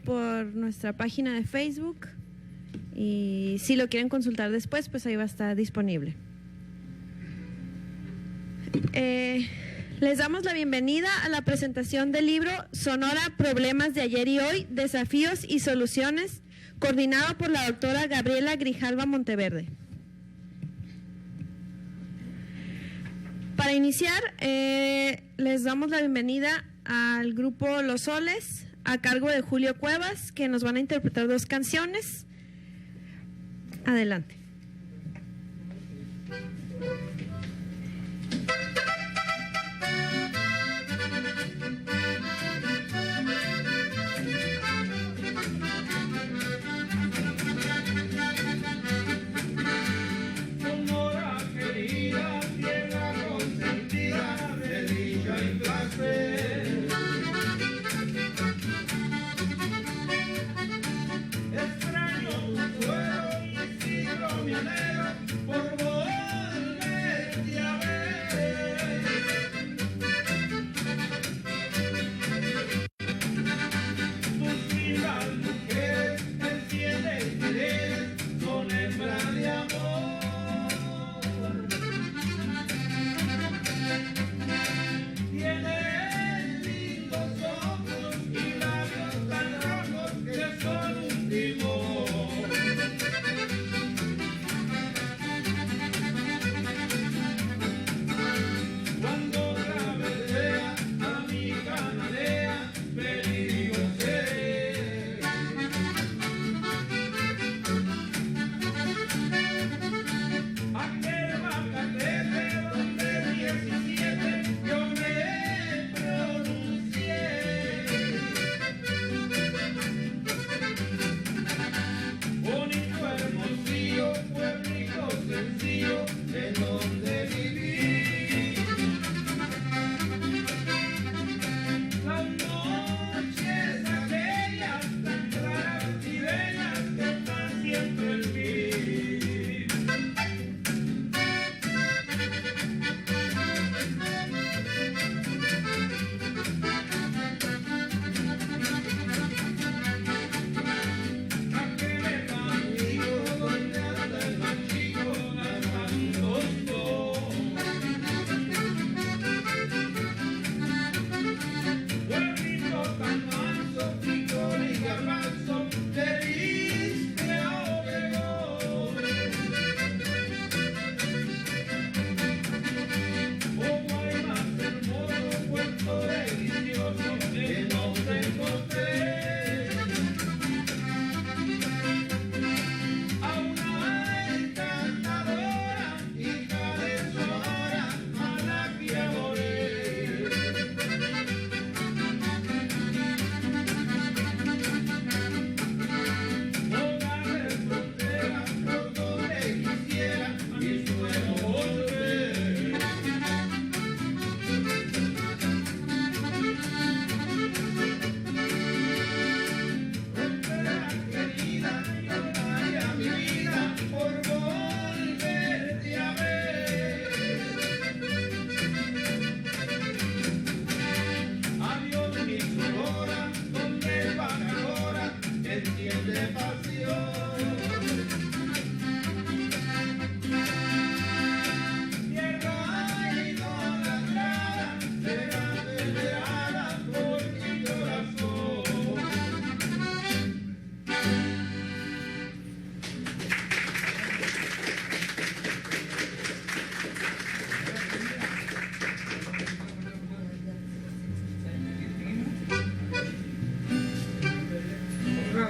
por nuestra página de Facebook y si lo quieren consultar después, pues ahí va a estar disponible. Les damos la bienvenida a la presentación del libro Sonora, Problemas de Ayer y Hoy, Desafíos y Soluciones, coordinado por la doctora Gabriela Grijalva Monteverde. Para iniciar, les damos la bienvenida al grupo Los Soles, a cargo de Julio Cuevas, que nos van a interpretar 2 canciones. Adelante.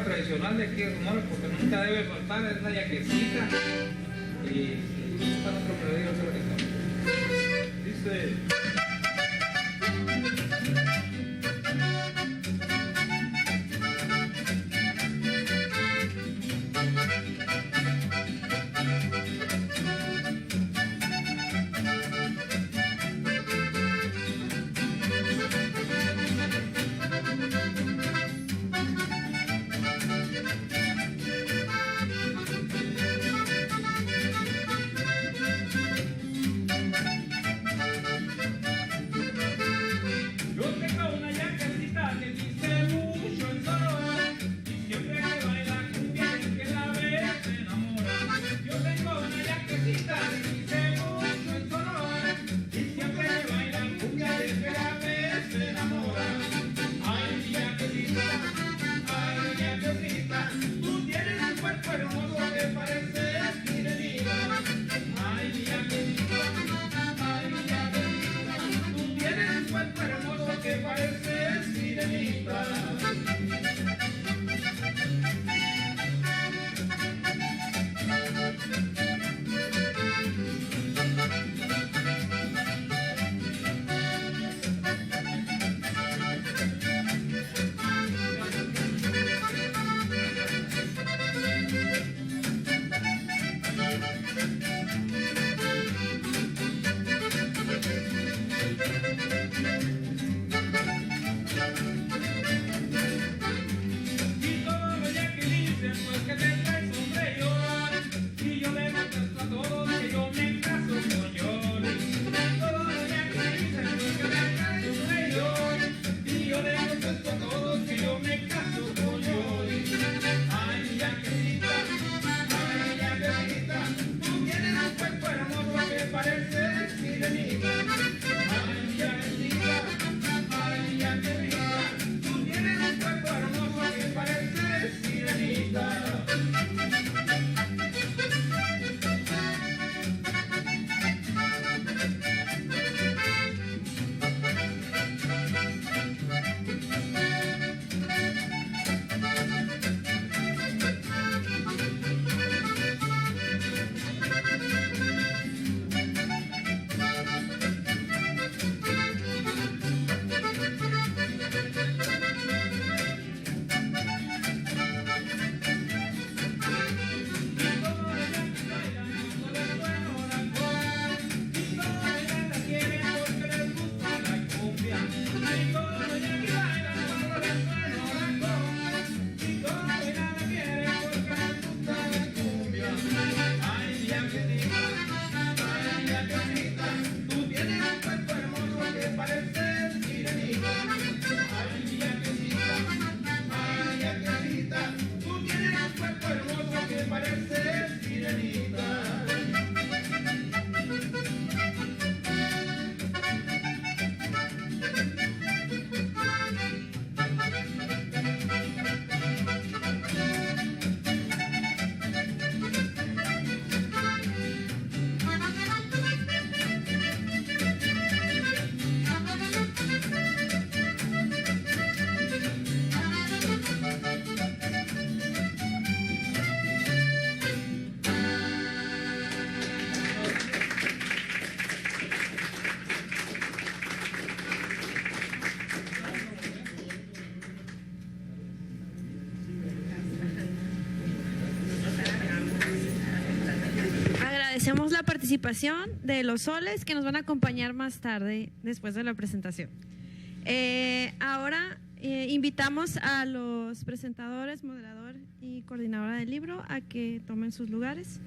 Tradicional de aquí de Sonora, porque nunca debe faltar, es la yaquecita y está nuestro pedido sobre esto. Dice... parece sirenita. Ay, ya bendita, ay, ya querida, tú tienes un cuerpo hermoso que parece sirenita. Agradecemos la participación de los soles que nos van a acompañar más tarde después de la presentación. Ahora invitamos a los presentadores, moderador y coordinadora del libro a que tomen sus lugares.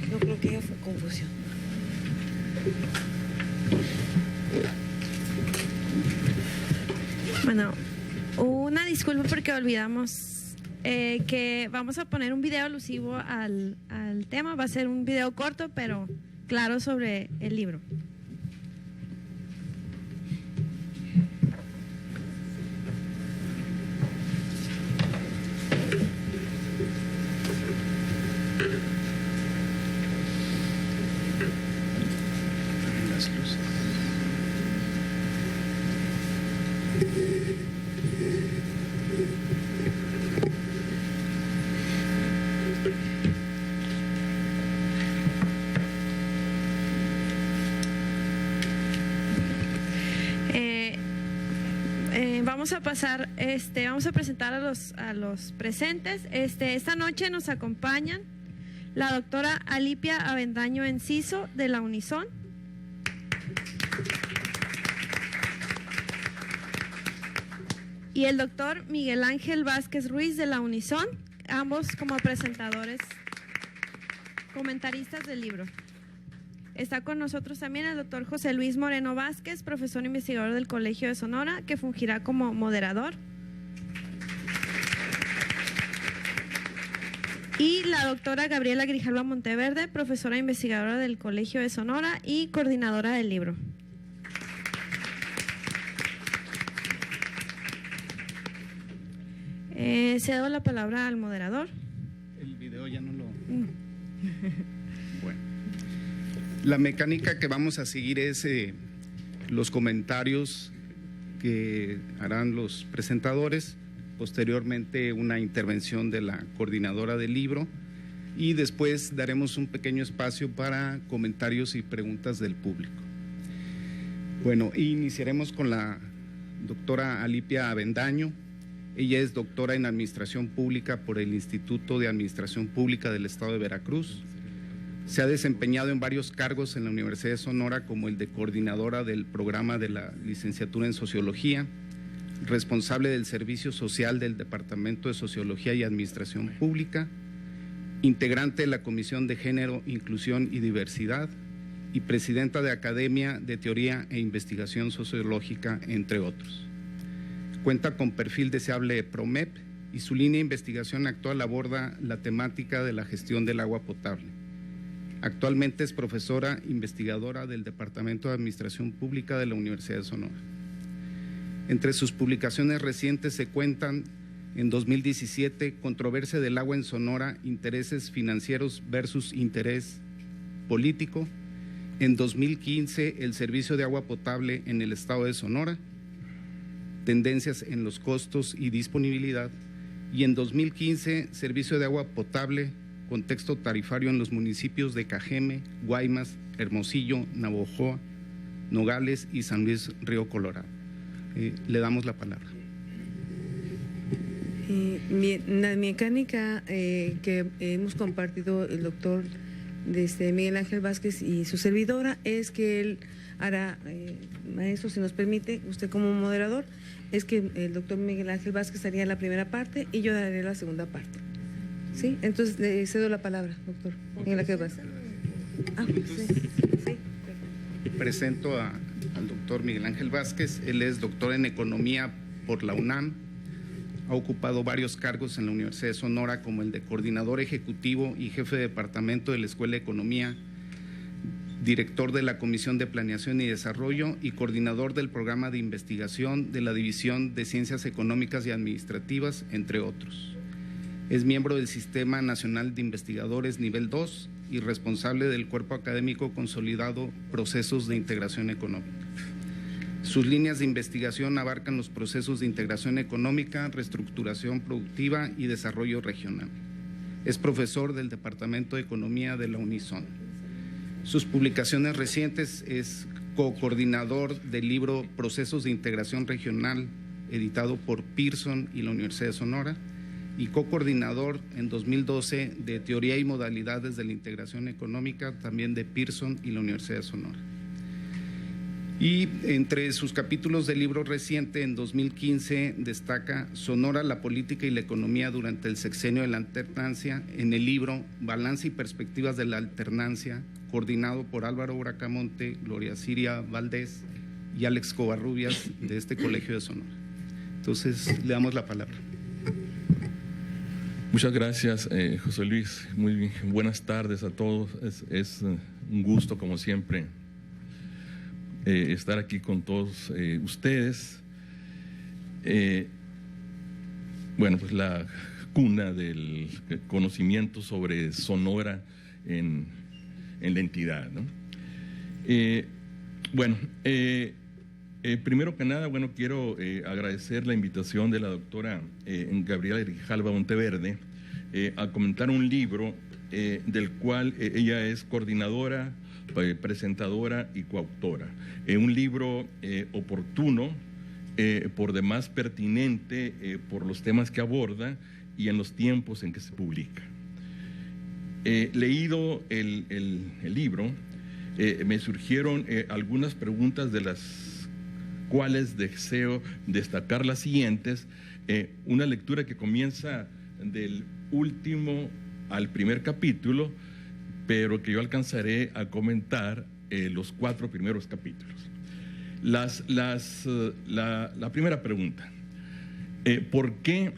No creo que haya confusión. Bueno, una disculpa porque olvidamos que vamos a poner un video alusivo al tema. Va a ser un video corto, pero claro, sobre el libro. Vamos a presentar a los presentes. Esta noche nos acompañan la doctora Alipia Avendaño Enciso de la Unison, y el doctor Miguel Ángel Vázquez Ruiz de la Unison, ambos como presentadores, comentaristas del libro. Está con nosotros también el doctor José Luis Moreno Vázquez, profesor investigador del Colegio de Sonora, que fungirá como moderador. Y la doctora Gabriela Grijalva Monteverde, profesora investigadora del Colegio de Sonora y coordinadora del libro. Cedo la palabra al moderador. El video ya no lo... Bueno. La mecánica que vamos a seguir es los comentarios que harán los presentadores, posteriormente una intervención de la coordinadora del libro y después daremos un pequeño espacio para comentarios y preguntas del público. Bueno, iniciaremos con la doctora Alipia Avendaño. Ella es doctora en Administración Pública por el Instituto de Administración Pública del Estado de Veracruz. Se ha desempeñado en varios cargos en la Universidad de Sonora como el de coordinadora del programa de la licenciatura en Sociología. responsable del Servicio Social del Departamento de Sociología y Administración Pública, integrante de la Comisión de Género, Inclusión y Diversidad y presidenta de Academia de Teoría e Investigación Sociológica, entre otros. Cuenta con perfil deseable PROMEP y su línea de investigación actual aborda la temática de la gestión del agua potable. Actualmente es profesora investigadora del Departamento de Administración Pública de la Universidad de Sonora. Entre sus publicaciones recientes se cuentan, en 2017, Controversia del agua en Sonora, intereses financieros versus interés político. En 2015, el servicio de agua potable en el estado de Sonora, tendencias en los costos y disponibilidad. Y en 2015, servicio de agua potable, contexto tarifario en los municipios de Cajeme, Guaymas, Hermosillo, Navojoa, Nogales y San Luis Río Colorado. Le damos la palabra. La mecánica que hemos compartido el doctor Miguel Ángel Vázquez y su servidora es que él hará, maestro, si nos permite, usted como moderador, es que el doctor Miguel Ángel Vázquez haría la primera parte y yo daré la segunda parte. ¿Sí? Entonces le cedo la palabra, doctor Miguel Ángel Vázquez. Sí. Presento al doctor Miguel Ángel Vázquez. Él es doctor en Economía por la UNAM. Ha ocupado varios cargos en la Universidad de Sonora, como el de coordinador ejecutivo y jefe de departamento de la Escuela de Economía, director de la Comisión de Planeación y Desarrollo y coordinador del programa de investigación de la División de Ciencias Económicas y Administrativas, entre otros. Es miembro del Sistema Nacional de Investigadores Nivel 2 y responsable del Cuerpo Académico Consolidado Procesos de Integración Económica. Sus líneas de investigación abarcan los procesos de integración económica, reestructuración productiva y desarrollo regional. Es profesor del Departamento de Economía de la Unison. Sus publicaciones recientes es co-coordinador del libro Procesos de Integración Regional, editado por Pearson y la Universidad de Sonora, y co-coordinador en 2012 de Teoría y Modalidades de la Integración Económica, también de Pearson y la Universidad de Sonora. Y entre sus capítulos del libro reciente, en 2015, destaca Sonora, la política y la economía durante el sexenio de la alternancia, en el libro Balance y perspectivas de la alternancia, coordinado por Álvaro Bracamonte, Gloria Siria Valdés y Alex Covarrubias, de este Colegio de Sonora. Entonces, le damos la palabra. Muchas gracias, José Luis. Muy bien. Buenas tardes a todos. Es un gusto, como siempre, estar aquí con todos ustedes. Bueno, pues la cuna del conocimiento sobre Sonora en la entidad, ¿no? Primero que nada, quiero agradecer la invitación de la doctora Gabriela Grijalva Monteverde a comentar un libro del cual ella es coordinadora, presentadora y coautora. Un libro oportuno, por demás pertinente por los temas que aborda y en los tiempos en que se publica. Leído el libro, me surgieron algunas preguntas, de las cuales deseo destacar las siguientes. Una lectura que comienza del último al primer capítulo, pero que yo alcanzaré a comentar los 4 primeros capítulos. La primera pregunta, ¿por qué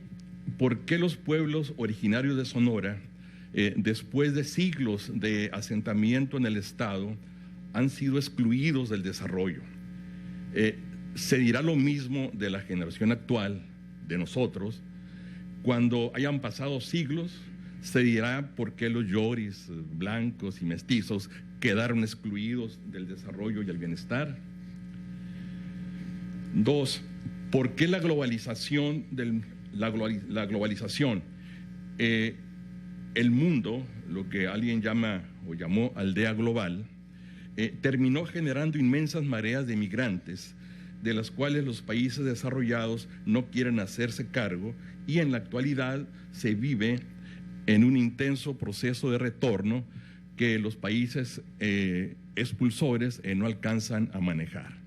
los pueblos originarios de Sonora, después de siglos de asentamiento en el Estado, han sido excluidos del desarrollo? Se dirá lo mismo de la generación actual, de nosotros. Cuando hayan pasado siglos, se dirá por qué los yoris, blancos y mestizos quedaron excluidos del desarrollo y el bienestar. 2, ¿por qué la globalización, el mundo, lo que alguien llama o llamó aldea global, terminó generando inmensas mareas de migrantes, de las cuales los países desarrollados no quieren hacerse cargo, y en la actualidad se vive en un intenso proceso de retorno que los países expulsores no alcanzan a manejar?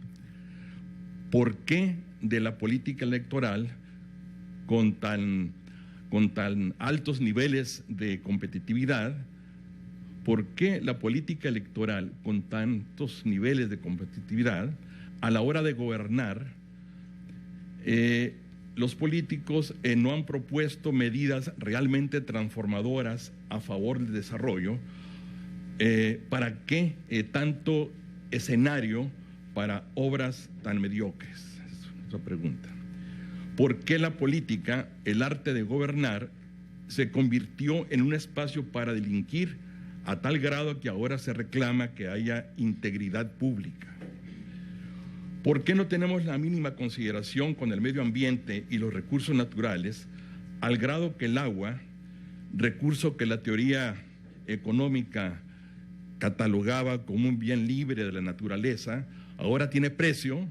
¿Por qué de la política electoral con tan altos niveles de competitividad? ¿Por qué la política electoral con tantos niveles de competitividad, a la hora de gobernar, los políticos no han propuesto medidas realmente transformadoras a favor del desarrollo? ¿Para qué tanto escenario para obras tan mediocres? Es otra pregunta. ¿Por qué la política, el arte de gobernar, se convirtió en un espacio para delinquir a tal grado que ahora se reclama que haya integridad pública? ¿Por qué no tenemos la mínima consideración con el medio ambiente y los recursos naturales, al grado que el agua, recurso que la teoría económica catalogaba como un bien libre de la naturaleza, ahora tiene precio,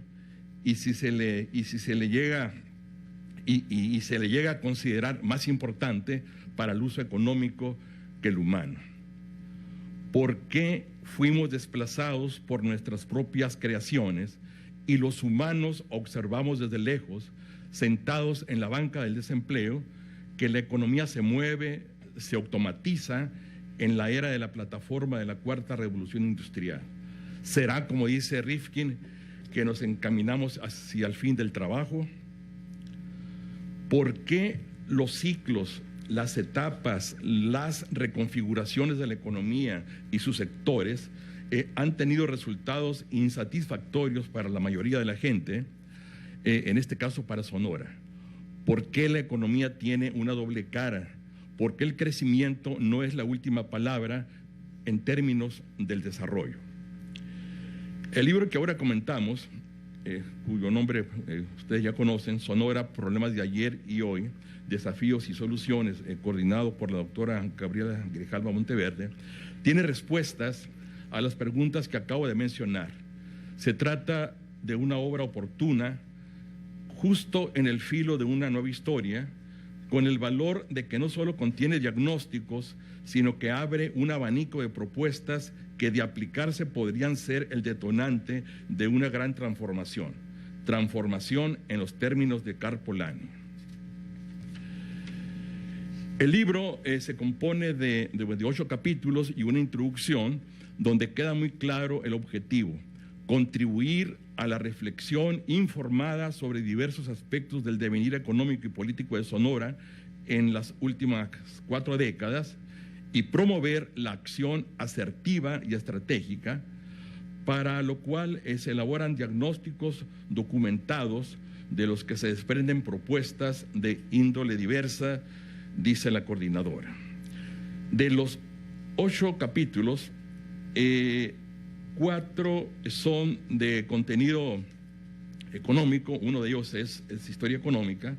y se le llega a considerar más importante para el uso económico que el humano? ¿Por qué fuimos desplazados por nuestras propias creaciones y los humanos observamos desde lejos, sentados en la banca del desempleo, que la economía se mueve, se automatiza en la era de la plataforma de la cuarta revolución industrial? ¿Será, como dice Rifkin, que nos encaminamos hacia el fin del trabajo? ¿Por qué los ciclos, las etapas, las reconfiguraciones de la economía y sus sectores han tenido resultados insatisfactorios para la mayoría de la gente, en este caso para Sonora? ¿Por qué la economía tiene una doble cara? ¿Por qué el crecimiento no es la última palabra en términos del desarrollo? El libro que ahora comentamos, cuyo nombre ustedes ya conocen, Sonora, Problemas de Ayer y Hoy, Desafíos y Soluciones, coordinado por la doctora Gabriela Grijalva Monteverde, tiene respuestas a las preguntas que acabo de mencionar. Se trata de una obra oportuna, justo en el filo de una nueva historia, con el valor de que no solo contiene diagnósticos, sino que abre un abanico de propuestas que de aplicarse podrían ser el detonante de una gran transformación en los términos de Karl Polanyi. El libro se compone de 8 capítulos y una introducción donde queda muy claro el objetivo: contribuir a la reflexión informada sobre diversos aspectos del devenir económico y político de Sonora en las últimas 4 décadas y promover la acción asertiva y estratégica, para lo cual se elaboran diagnósticos documentados de los que se desprenden propuestas de índole diversa, dice la coordinadora. De los 8 capítulos, 4 son de contenido económico, uno de ellos es historia económica,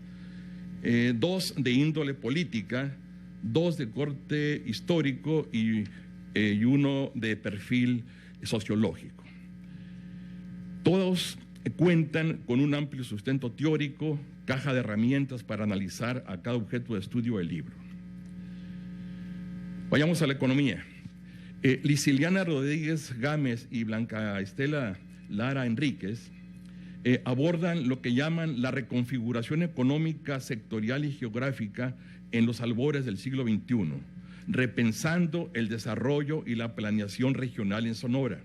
2 de índole política, 2 de corte histórico y 1 de perfil sociológico. Todos cuentan con un amplio sustento teórico, caja de herramientas para analizar a cada objeto de estudio del libro. Vayamos a la economía. Lisiliana Rodríguez Gámez y Blanca Estela Lara Enríquez abordan lo que llaman la reconfiguración económica, sectorial y geográfica en los albores del siglo XXI, repensando el desarrollo y la planeación regional en Sonora,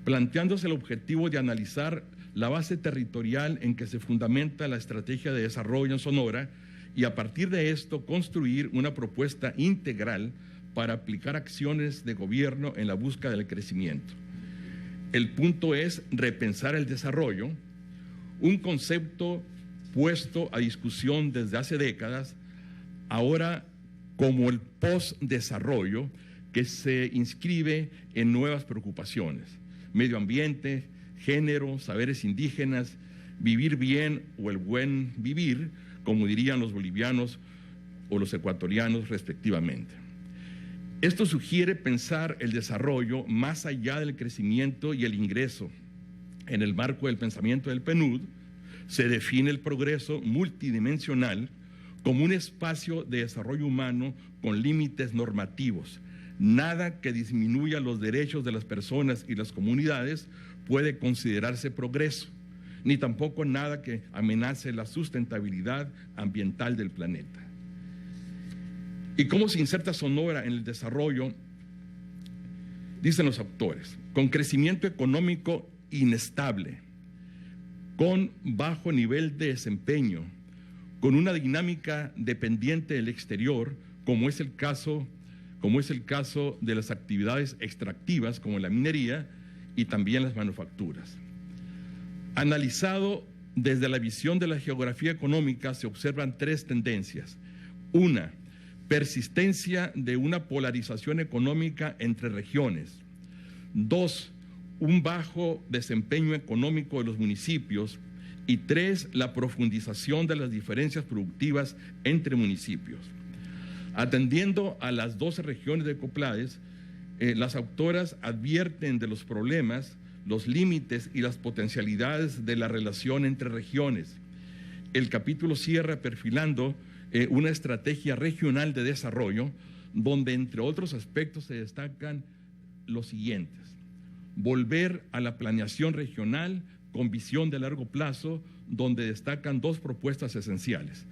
planteándose el objetivo de analizar la base territorial en que se fundamenta la estrategia de desarrollo en Sonora y a partir de esto construir una propuesta integral para aplicar acciones de gobierno en la búsqueda del crecimiento. El punto es repensar el desarrollo, un concepto puesto a discusión desde hace décadas, ahora como el postdesarrollo, que se inscribe en nuevas preocupaciones: medio ambiente, género, saberes indígenas, vivir bien o el buen vivir, como dirían los bolivianos o los ecuatorianos respectivamente. Esto sugiere pensar el desarrollo más allá del crecimiento y el ingreso. En el marco del pensamiento del PNUD, se define el progreso multidimensional como un espacio de desarrollo humano con límites normativos. Nada que disminuya los derechos de las personas y las comunidades puede considerarse progreso, ni tampoco nada que amenace la sustentabilidad ambiental del planeta. ¿Y cómo se inserta Sonora en el desarrollo? Dicen los autores, con crecimiento económico inestable, con bajo nivel de desempeño, con una dinámica dependiente del exterior, como es el caso de las actividades extractivas como la minería y también las manufacturas. Analizado desde la visión de la geografía económica, se observan tres tendencias. Una, persistencia de una polarización económica entre regiones. Dos, un bajo desempeño económico de los municipios. Y tres, la profundización de las diferencias productivas entre municipios. Atendiendo a las 12 regiones de COPLADES, las autoras advierten de los problemas, los límites y las potencialidades de la relación entre regiones. El capítulo cierra perfilando una estrategia regional de desarrollo, donde entre otros aspectos se destacan los siguientes: volver a la planeación regional con visión de largo plazo, donde destacan dos propuestas esenciales: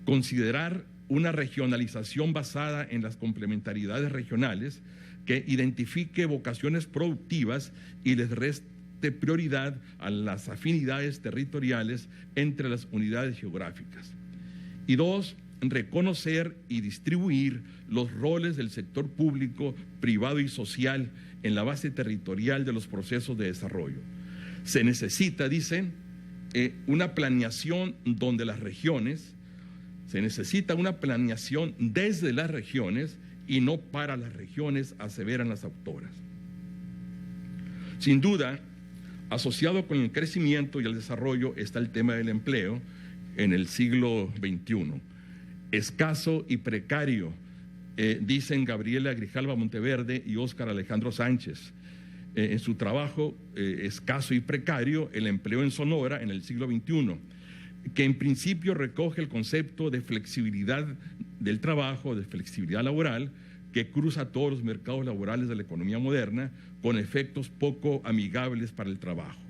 considerar una regionalización basada en las complementariedades regionales, que identifique vocaciones productivas y les reste prioridad a las afinidades territoriales entre las unidades geográficas. Y dos, reconocer y distribuir los roles del sector público, privado y social en la base territorial de los procesos de desarrollo. Se necesita, dicen, una planeación donde las regiones, se necesita una planeación desde las regiones y no para las regiones, aseveran las autoras. Sin duda, asociado con el crecimiento y el desarrollo está el tema del empleo en el siglo XXI. Escaso y precario, dicen Gabriela Grijalva Monteverde y Óscar Alejandro Sánchez. En su trabajo, Escaso y precario, el empleo en Sonora en el siglo XXI, que en principio recoge el concepto de flexibilidad del trabajo, de flexibilidad laboral, que cruza todos los mercados laborales de la economía moderna, con efectos poco amigables para el trabajo.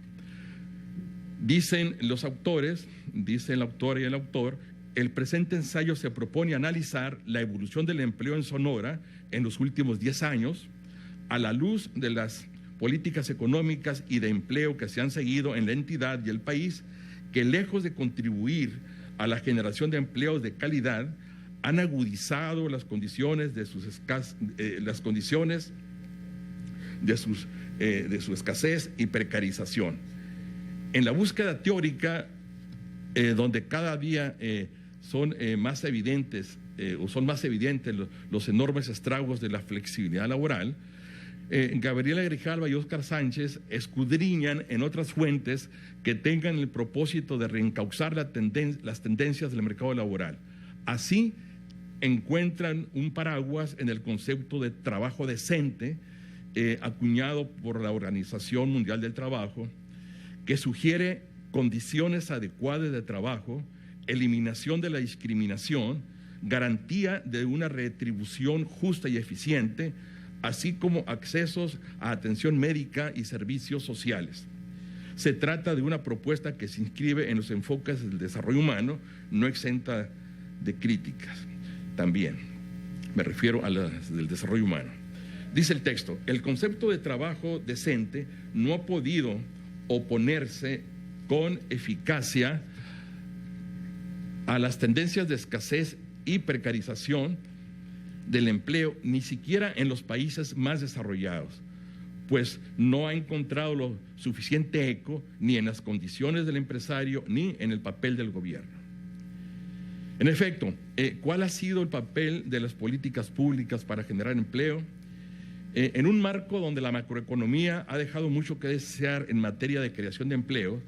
Dicen los autores, dice la autora y el autor, el presente ensayo se propone analizar la evolución del empleo en Sonora en los últimos 10 años, a la luz de las políticas económicas y de empleo que se han seguido en la entidad y el país, que lejos de contribuir a la generación de empleos de calidad, han agudizado las condiciones de su escasez y precarización. En la búsqueda teórica, donde cada día son más evidentes los enormes estragos de la flexibilidad laboral, Gabriela Grijalva y Óscar Sánchez escudriñan en otras fuentes que tengan el propósito de reencauzar las tendencias del mercado laboral. Así encuentran un paraguas en el concepto de trabajo decente, acuñado por la Organización Mundial del Trabajo, que sugiere condiciones adecuadas de trabajo, eliminación de la discriminación, garantía de una retribución justa y eficiente, así como accesos a atención médica y servicios sociales. Se trata de una propuesta que se inscribe en los enfoques del desarrollo humano, no exenta de críticas. También me refiero a las del desarrollo humano. Dice el texto, el concepto de trabajo decente no ha podido oponerse con eficacia a las tendencias de escasez y precarización del empleo, ni siquiera en los países más desarrollados, pues no ha encontrado lo suficiente eco ni en las condiciones del empresario ni en el papel del gobierno. En efecto, ¿cuál ha sido el papel de las políticas públicas para generar empleo? En un marco donde la macroeconomía ha dejado mucho que desear en materia de creación de empleo,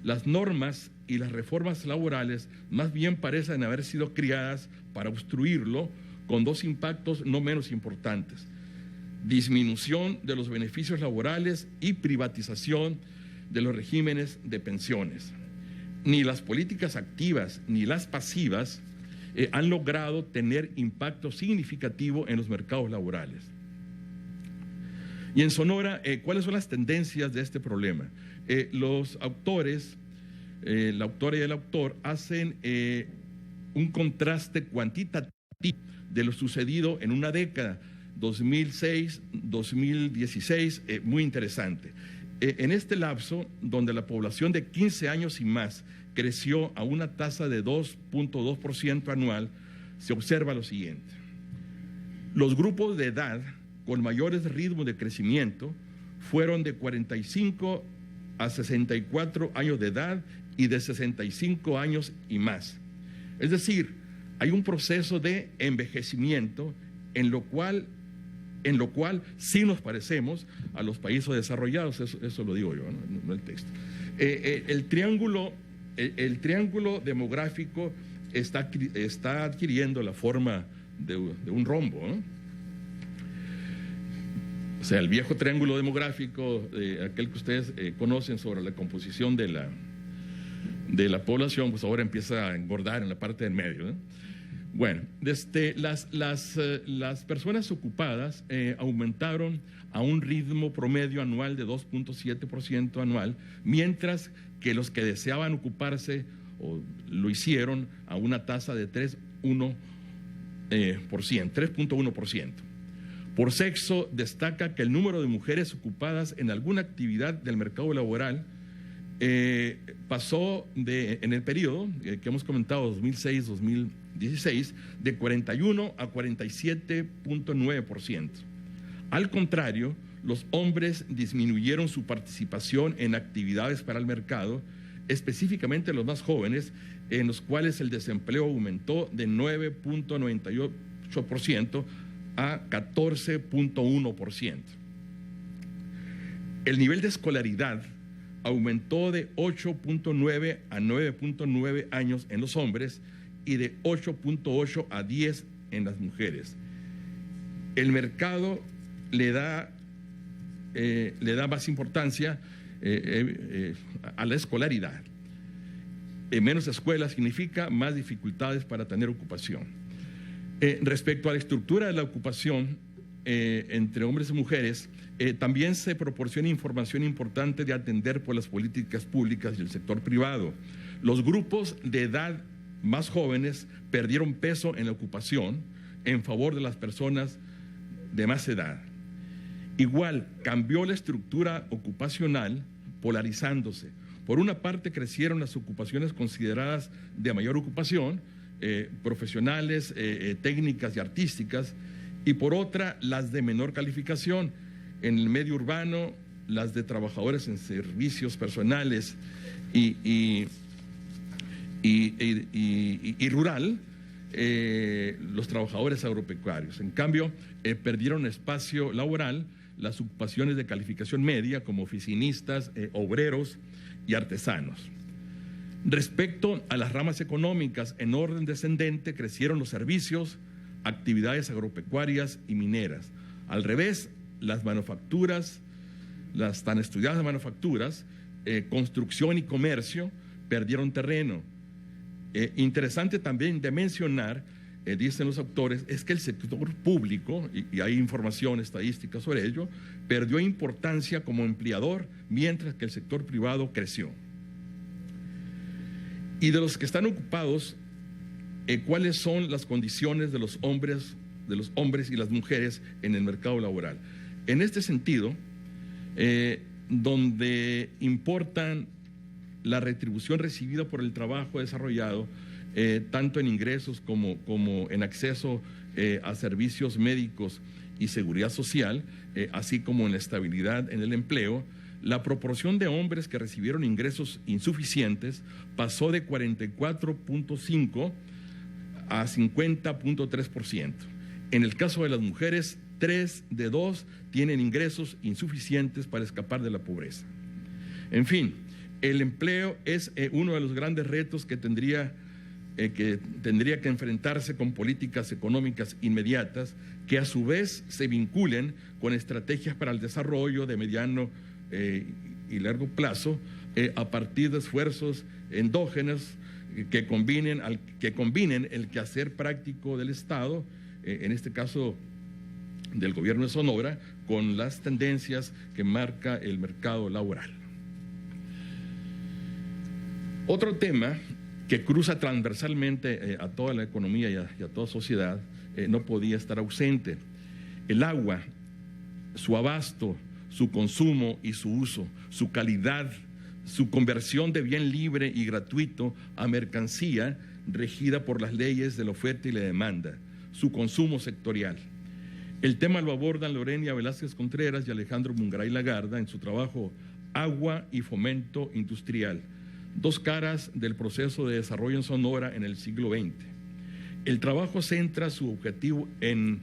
las normas y las reformas laborales más bien parecen haber sido creadas para obstruirlo, con dos impactos no menos importantes: disminución de los beneficios laborales y privatización de los regímenes de pensiones. Ni las políticas activas ni las pasivas han logrado tener impacto significativo en los mercados laborales. Y en Sonora, ¿cuáles son las tendencias de este problema? Los autores la autora y el autor hacen un contraste cuantitativo de lo sucedido en una década, 2006-2016, muy interesante. En este lapso, donde la población de 15 años y más creció a una tasa de 2.2% anual, se observa lo siguiente. Los grupos de edad con mayores ritmos de crecimiento fueron de 45 a 64 años de edad y de 65 años y más. Es decir, hay un proceso de envejecimiento en lo cual sí nos parecemos a los países desarrollados, eso lo digo yo, no el texto. El triángulo demográfico está adquiriendo la forma de un rombo, ¿no? O sea, el viejo triángulo demográfico, aquel que ustedes conocen sobre la composición de la población, pues ahora empieza a engordar en la parte del medio, ¿no? Bueno, las personas ocupadas aumentaron a un ritmo promedio anual de 2.7% anual, mientras que los que deseaban ocuparse o lo hicieron a una tasa de 3.1%. Por sexo, destaca que el número de mujeres ocupadas en alguna actividad del mercado laboral pasó en el periodo que hemos comentado, 2006-2016, de 41 a 47.9%. Al contrario, los hombres disminuyeron su participación en actividades para el mercado, específicamente los más jóvenes, en los cuales el desempleo aumentó de 9.98% a 14.1%. El nivel de escolaridad aumentó de 8.9 a 9.9 años en los hombres y de 8.8 a 10 en las mujeres. El mercado le da más importancia a la escolaridad. Menos escuelas significa más dificultades para tener ocupación. Respecto a la estructura de la ocupación entre hombres y mujeres, también se proporciona información importante de atender por las políticas públicas y el sector privado. Los grupos de edad más jóvenes perdieron peso en la ocupación en favor de las personas de más edad. Igual, cambió la estructura ocupacional polarizándose. Por una parte, crecieron las ocupaciones consideradas de mayor ocupación, profesionales, técnicas y artísticas, y por otra, las de menor calificación. En el medio urbano, las de trabajadores en servicios personales y rural, los trabajadores agropecuarios. En cambio, perdieron espacio laboral las ocupaciones de calificación media como oficinistas, obreros y artesanos. Respecto a las ramas económicas, en orden descendente crecieron los servicios, actividades agropecuarias y mineras. Al revés, las manufacturas, las tan estudiadas manufacturas, construcción y comercio perdieron terreno. Interesante también de mencionar, dicen los autores, es que el sector público, y hay información estadística sobre ello, perdió importancia como empleador, mientras que el sector privado creció. Y de los que están ocupados, ¿cuáles son las condiciones de los hombres y las mujeres en el mercado laboral? En este sentido, donde importan la retribución recibida por el trabajo desarrollado, tanto en ingresos como en acceso a servicios médicos y seguridad social, así como en la estabilidad en el empleo, la proporción de hombres que recibieron ingresos insuficientes pasó de 44.5% a 50.3%. En el caso de las mujeres, 3 de 2 tienen ingresos insuficientes para escapar de la pobreza. En fin, el empleo es uno de los grandes retos que tendría que enfrentarse con políticas económicas inmediatas que a su vez se vinculen con estrategias para el desarrollo de mediano y largo plazo a partir de esfuerzos endógenos que combinen el quehacer práctico del Estado, en este caso del gobierno de Sonora, con las tendencias que marca el mercado laboral. Otro tema que cruza transversalmente a toda la economía y a toda sociedad no podía estar ausente: el agua, su abasto, su consumo y su uso, su calidad, su conversión de bien libre y gratuito a mercancía regida por las leyes de la oferta y la demanda, su consumo sectorial. El tema lo abordan Lorena Velázquez Contreras y Alejandro Mungaray Lagarda en su trabajo Agua y Fomento Industrial, dos caras del proceso de desarrollo en Sonora en el siglo XX. El trabajo centra su objetivo en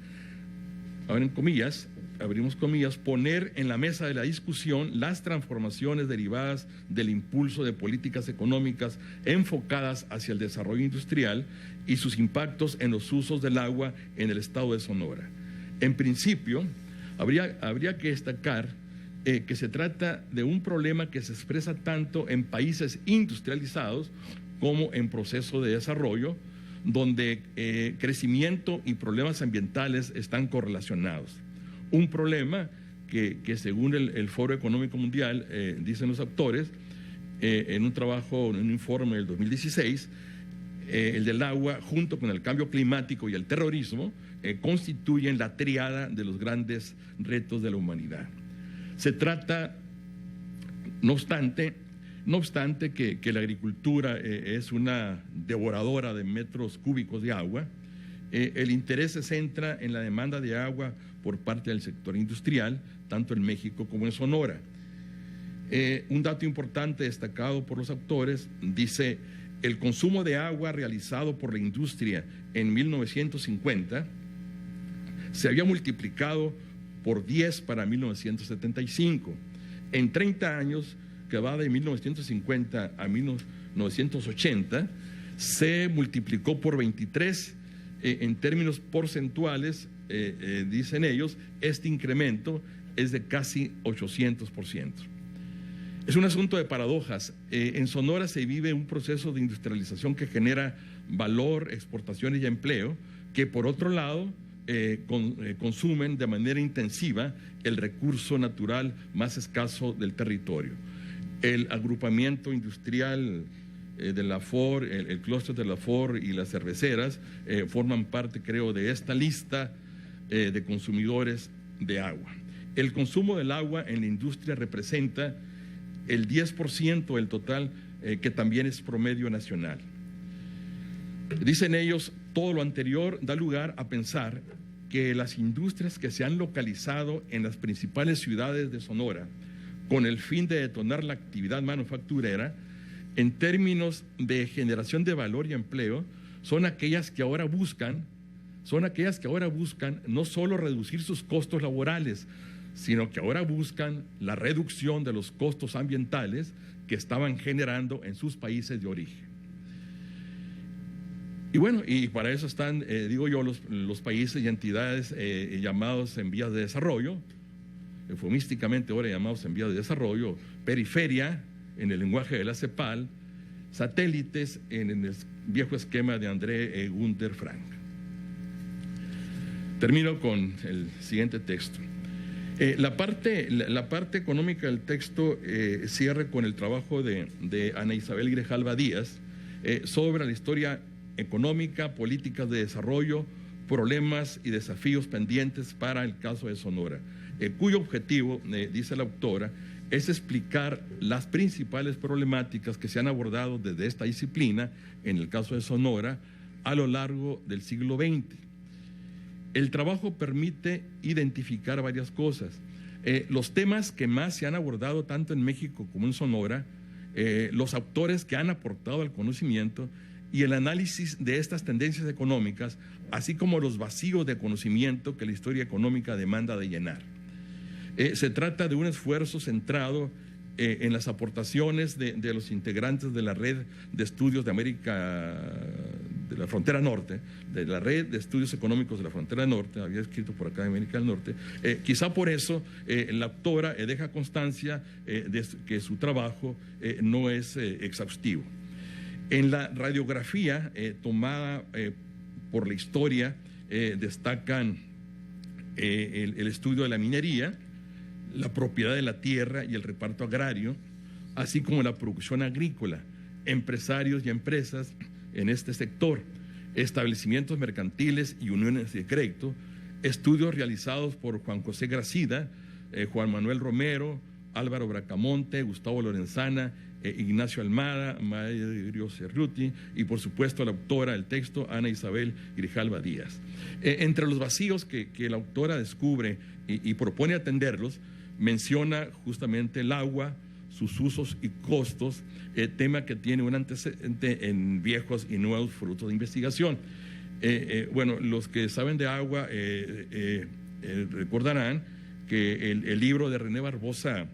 comillas, abrimos comillas, poner en la mesa de la discusión las transformaciones derivadas del impulso de políticas económicas enfocadas hacia el desarrollo industrial y sus impactos en los usos del agua en el estado de Sonora. En principio, habría que destacar que se trata de un problema que se expresa tanto en países industrializados como en proceso de desarrollo, donde crecimiento y problemas ambientales están correlacionados. Un problema que según el Foro Económico Mundial, dicen los autores, en un trabajo, en un informe del 2016, el del agua, junto con el cambio climático y el terrorismo, constituyen la tríada de los grandes retos de la humanidad. Se trata, no obstante que la agricultura es una devoradora de metros cúbicos de agua, el interés se centra en la demanda de agua por parte del sector industrial, tanto en México como en Sonora. Un dato importante destacado por los autores dice: el consumo de agua realizado por la industria en 1950 se había multiplicado por 10 para 1975. En 30 años, que va de 1950 a 1980, se multiplicó por 23. En términos porcentuales, dicen ellos, este incremento es de casi 800%. Es un asunto de paradojas. En Sonora se vive un proceso de industrialización que genera valor, exportaciones y empleo, que por otro lado consumen de manera intensiva el recurso natural más escaso del territorio. El agrupamiento industrial de la FOR, el clúster de la FOR y las cerveceras forman parte, creo, de esta lista de consumidores de agua. El consumo del agua en la industria representa el 10% del total, que también es promedio nacional. Dicen ellos, todo lo anterior da lugar a pensar que las industrias que se han localizado en las principales ciudades de Sonora con el fin de detonar la actividad manufacturera, en términos de generación de valor y empleo, son aquellas que ahora buscan no solo reducir sus costos laborales, sino que ahora buscan la reducción de los costos ambientales que estaban generando en sus países de origen. Y bueno, y para eso están, digo yo, los países y entidades llamados en vías de desarrollo, eufemísticamente ahora llamados en vías de desarrollo, periferia, en el lenguaje de la CEPAL, satélites en el viejo esquema de André Gunther Frank. Termino con el siguiente texto. La parte económica del texto cierra con el trabajo de Ana Isabel Grijalva Díaz sobre la historia económica, políticas de desarrollo, problemas y desafíos pendientes para el caso de Sonora, cuyo objetivo, dice la autora, es explicar las principales problemáticas que se han abordado desde esta disciplina, en el caso de Sonora, a lo largo del siglo XX. El trabajo permite identificar varias cosas. Los temas que más se han abordado tanto en México como en Sonora, los autores que han aportado al conocimiento y el análisis de estas tendencias económicas, así como los vacíos de conocimiento que la historia económica demanda de llenar. Se trata de un esfuerzo centrado en las aportaciones de los integrantes de la red de estudios de América, de la frontera norte, de la red de estudios económicos de la frontera norte, había escrito por acá de América del Norte. Quizá por eso la autora deja constancia de que su trabajo no es exhaustivo. En la radiografía tomada por la historia destacan el estudio de la minería, la propiedad de la tierra y el reparto agrario, así como la producción agrícola, empresarios y empresas en este sector, establecimientos mercantiles y uniones de crédito, estudios realizados por Juan José Gracida, Juan Manuel Romero, Álvaro Bracamonte, Gustavo Lorenzana, Ignacio Almada, Mario Cerruti y por supuesto la autora del texto, Ana Isabel Grijalva Díaz. Entre los vacíos que la autora descubre y propone atenderlos, menciona justamente el agua, sus usos y costos, tema que tiene un antecedente en viejos y nuevos frutos de investigación. Bueno, los que saben de agua recordarán que el libro de René Barbosa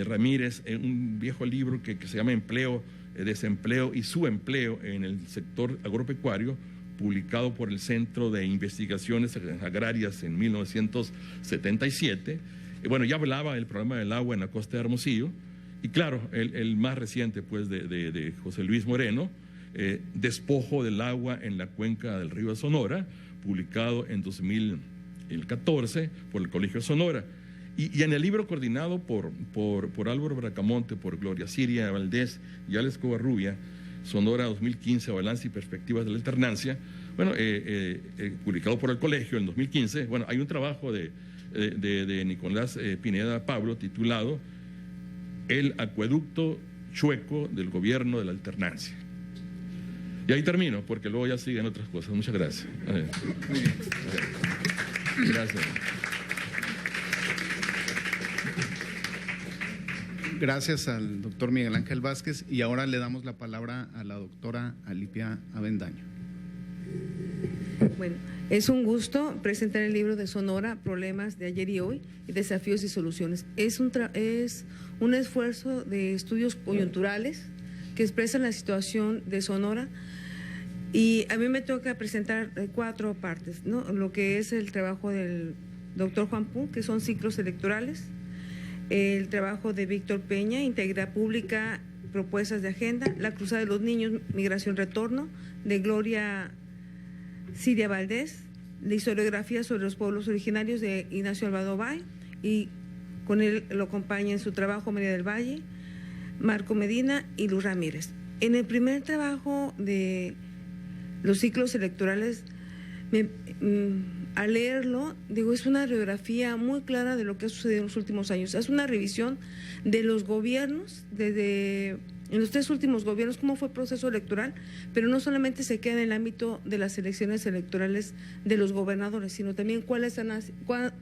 Ramírez, un viejo libro que se llama Empleo, Desempleo y Subempleo en el sector agropecuario, publicado por el Centro de Investigaciones Agrarias en 1977, bueno, ya hablaba del problema del agua en la costa de Hermosillo, y claro, el más reciente pues de José Luis Moreno, Despojo del agua en la cuenca del río de Sonora, publicado en 2014 por el Colegio de Sonora. Y en el libro coordinado por Álvaro Bracamonte, por Gloria Siria Valdés y Alex Covarrubia, Sonora 2015, Balance y Perspectivas de la Alternancia, bueno, publicado por el colegio en 2015, bueno, hay un trabajo de Nicolás Pineda Pablo titulado El acueducto chueco del gobierno de la alternancia. Y ahí termino, porque luego ya siguen otras cosas. Muchas gracias. Gracias. Gracias al doctor Miguel Ángel Vázquez y ahora le damos la palabra a la doctora Alipia Avendaño. Bueno, es un gusto presentar el libro de Sonora, Problemas de ayer y hoy, y Desafíos y Soluciones. Es un esfuerzo de estudios coyunturales que expresan la situación de Sonora, y a mí me toca presentar 4 partes, ¿no? Lo que es el trabajo del doctor Juan Pú, que son ciclos electorales, el trabajo de Víctor Peña, Integridad Pública, Propuestas de Agenda, La Cruzada de los Niños, Migración Retorno, de Gloria Siria Valdés, la historiografía sobre los pueblos originarios de Ignacio Alvado Bay, y con él lo acompaña en su trabajo María del Valle, Marco Medina y Luz Ramírez. En el primer trabajo de los ciclos electorales, al leerlo, digo, es una radiografía muy clara de lo que ha sucedido en los últimos años. Es una revisión de los gobiernos, en los 3 últimos gobiernos, cómo fue el proceso electoral, pero no solamente se queda en el ámbito de las elecciones electorales de los gobernadores, sino también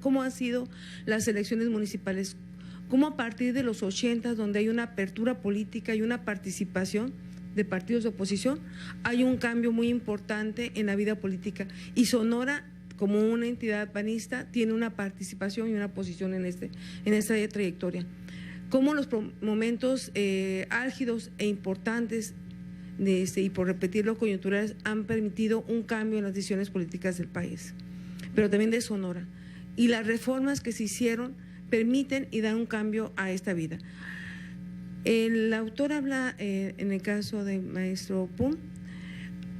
cómo han sido las elecciones municipales, cómo a partir de los 80, donde hay una apertura política y una participación de partidos de oposición, hay un cambio muy importante en la vida política, y Sonora, como una entidad panista, tiene una participación y una posición en esta trayectoria. Cómo los momentos álgidos e importantes y por repetirlo coyunturales han permitido un cambio en las decisiones políticas del país, pero también de Sonora, y las reformas que se hicieron permiten y dan un cambio a esta vida. El autor habla, en el caso del maestro Pum,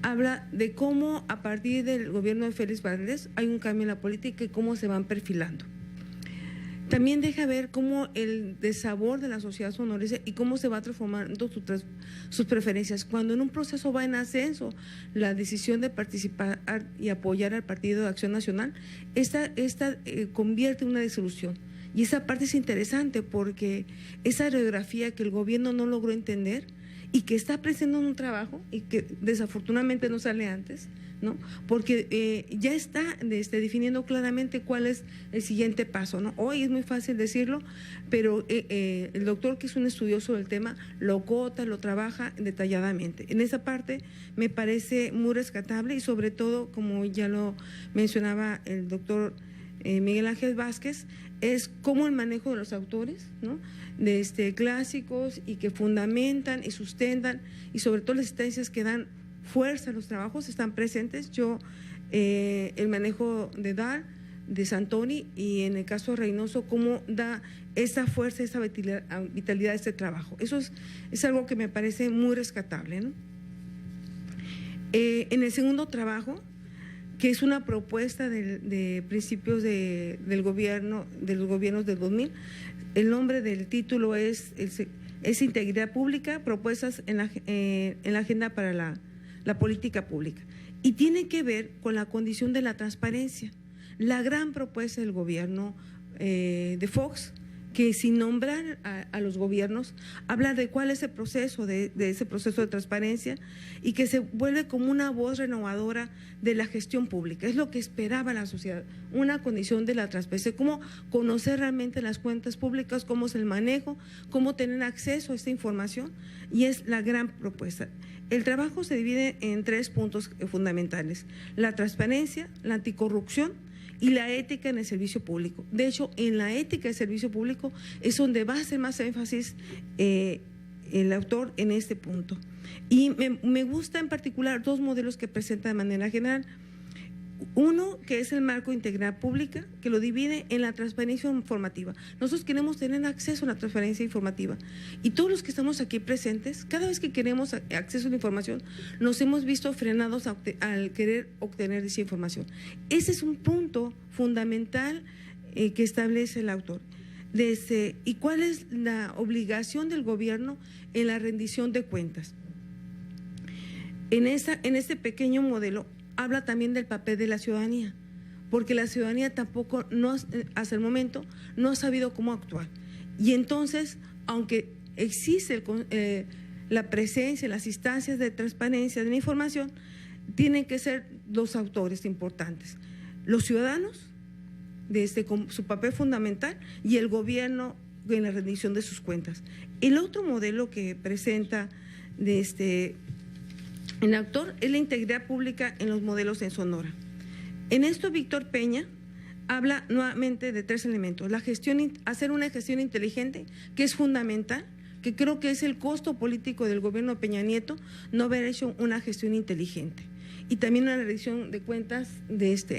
habla de cómo a partir del gobierno de Félix Valdés hay un cambio en la política y cómo se van perfilando. También deja ver cómo el desabor de la sociedad sonorense y cómo se va transformando sus preferencias. Cuando en un proceso va en ascenso la decisión de participar y apoyar al Partido de Acción Nacional, esta convierte en una disolución. Y esa parte es interesante porque esa radiografía que el gobierno no logró entender y que está presentando un trabajo y que desafortunadamente no sale antes, ¿no? Porque ya está definiendo claramente cuál es el siguiente paso, ¿no? Hoy es muy fácil decirlo, pero el doctor, que es un estudioso del tema, lo cota, lo trabaja detalladamente. En esa parte me parece muy rescatable, y sobre todo, como ya lo mencionaba el doctor Miguel Ángel Vázquez, es cómo el manejo de los autores, ¿no? De clásicos, y que fundamentan y sustentan, y sobre todo las instancias que dan fuerza a los trabajos están presentes. El manejo de Dahl, de Santoni, y en el caso de Reynoso, cómo da esa fuerza, esa vitalidad a este trabajo. Eso es algo que me parece muy rescatable, ¿no? En el segundo trabajo, que es una propuesta de principios del gobierno, de los gobiernos del 2000, el nombre del título es es integridad pública, propuestas en la agenda para la política pública. Y tiene que ver con la condición de la transparencia. La gran propuesta del gobierno de Fox, que sin nombrar a los gobiernos, habla de cuál es el proceso, de ese proceso de transparencia, y que se vuelve como una voz renovadora de la gestión pública. Es lo que esperaba la sociedad, una condición de la transparencia, cómo conocer realmente las cuentas públicas, cómo es el manejo, cómo tener acceso a esta información, y es la gran propuesta. El trabajo se divide en 3 puntos fundamentales: la transparencia, la anticorrupción y la ética en el servicio público. De hecho, en la ética del servicio público es donde va a hacer más énfasis el autor en este punto. Y me gusta en particular 2 modelos que presenta de manera general. Uno, que es el marco de integridad pública, que lo divide en la transparencia informativa. Nosotros queremos tener acceso a la transparencia informativa. Y todos los que estamos aquí presentes, cada vez que queremos acceso a la información, nos hemos visto frenados al querer obtener esa información. Ese es un punto fundamental que establece el autor. ¿Y cuál es la obligación del gobierno en la rendición de cuentas? En este pequeño modelo habla también del papel de la ciudadanía, porque la ciudadanía tampoco, hasta el momento, no ha sabido cómo actuar. Y entonces, aunque existe la presencia, las instancias de transparencia de la información, tienen que ser 2 autores importantes: los ciudadanos, con su papel fundamental, y el gobierno en la rendición de sus cuentas. El otro modelo que presenta el autor es la integridad pública en los modelos en Sonora. En esto, Víctor Peña habla nuevamente de 3 elementos: la gestión, hacer una gestión inteligente, que es fundamental, que creo que es el costo político del gobierno de Peña Nieto no haber hecho una gestión inteligente, y también una rendición de cuentas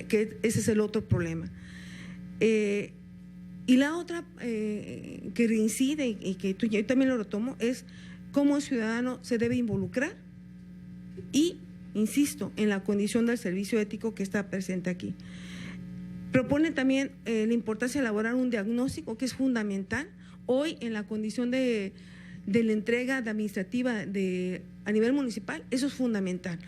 que ese es el otro problema. Y la otra que reincide y que yo también lo retomo es cómo el ciudadano se debe involucrar y, insisto, en la condición del servicio ético que está presente aquí. Propone también la importancia de elaborar un diagnóstico, que es fundamental hoy en la condición de la entrega administrativa a nivel municipal. Eso es fundamental.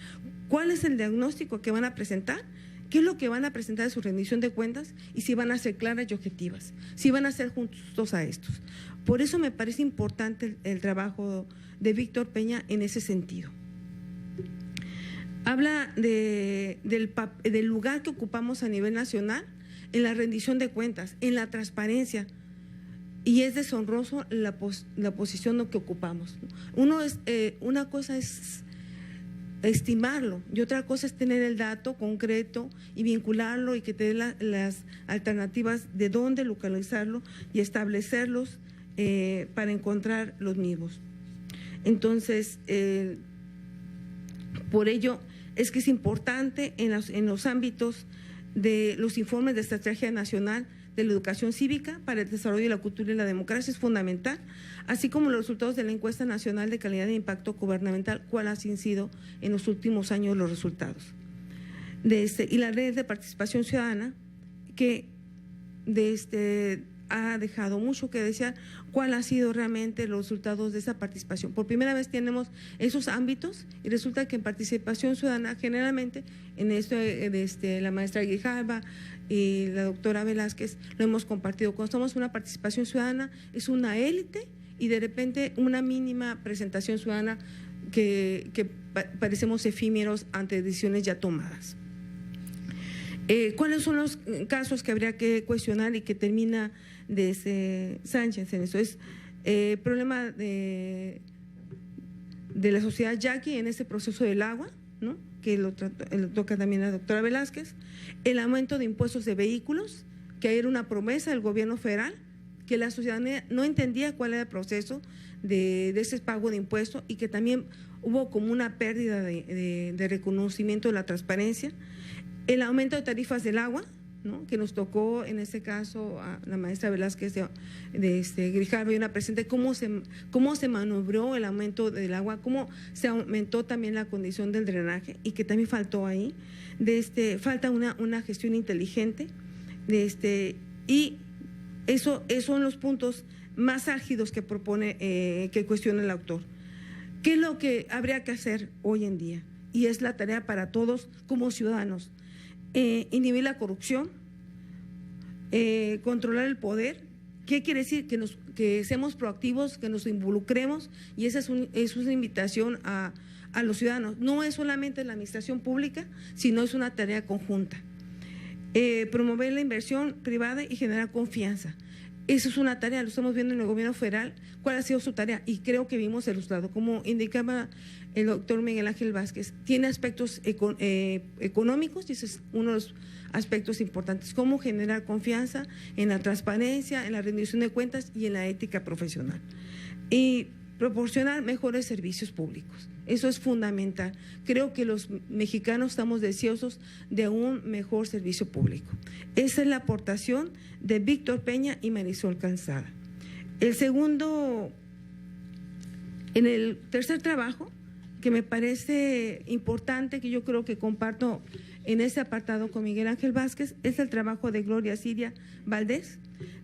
¿Cuál es el diagnóstico que van a presentar? ¿Qué es lo que van a presentar en su rendición de cuentas? Y si van a ser claras y objetivas, si van a ser justos a estos. Por eso me parece importante el trabajo de Víctor Peña en ese sentido. Habla del lugar que ocupamos a nivel nacional en la rendición de cuentas, en la transparencia, y es deshonroso la posición que ocupamos. Una cosa es estimarlo y otra cosa es tener el dato concreto y vincularlo, y que te dé las alternativas de dónde localizarlo y establecerlos para encontrar los mismos. Entonces, por ello es que es importante en los ámbitos de los informes de estrategia nacional de la educación cívica para el desarrollo de la cultura y la democracia, es fundamental, así como los resultados de la encuesta nacional de calidad de impacto gubernamental, cuáles han sido en los últimos años los resultados. Y la red de participación ciudadana, que ha dejado mucho que desear, cuál ha sido realmente los resultados de esa participación. Por primera vez tenemos esos ámbitos, y resulta que en participación ciudadana, generalmente, en esto la maestra Grijalva y la doctora Velázquez lo hemos compartido. Cuando estamos en una participación ciudadana, es una élite y de repente una mínima presentación ciudadana que parecemos efímeros ante decisiones ya tomadas. ¿Cuáles son los casos que habría que cuestionar y que termina Sánchez en eso? Es el problema de la sociedad yaqui en este proceso del agua, ¿no?, que lo toca también la doctora Velázquez, el aumento de impuestos de vehículos, que era una promesa del gobierno federal, que la ciudadanía no entendía cuál era el proceso de ese pago de impuestos, y que también hubo como una pérdida de reconocimiento de la transparencia. El aumento de tarifas del agua, ¿no?, que nos tocó en este caso a la maestra Velázquez de Grijalva y una presente, cómo se maniobró el aumento del agua, cómo se aumentó también la condición del drenaje, y que también faltó ahí. Falta una gestión inteligente, y esos son los puntos más álgidos que propone, que cuestiona el autor. ¿Qué es lo que habría que hacer hoy en día? Y es la tarea para todos como ciudadanos. Inhibir la corrupción, controlar el poder. ¿Qué quiere decir? Que seamos proactivos, que nos involucremos, y esa es una invitación a los ciudadanos. No es solamente la administración pública, sino es una tarea conjunta. Promover la inversión privada y generar confianza. Eso es una tarea, lo estamos viendo en el gobierno federal, cuál ha sido su tarea, y creo que vimos el resultado. Como indicaba el doctor Miguel Ángel Vázquez, tiene aspectos económicos, y ese es uno de los aspectos importantes, cómo generar confianza en la transparencia, en la rendición de cuentas y en la ética profesional. Y proporcionar mejores servicios públicos. Eso es fundamental. Creo que los mexicanos estamos deseosos de un mejor servicio público. Esa es la aportación de Víctor Peña y Marisol Calzada. En el tercer trabajo, que me parece importante, que yo creo que comparto en ese apartado con Miguel Ángel Vázquez, es el trabajo de Gloria Siria Valdés,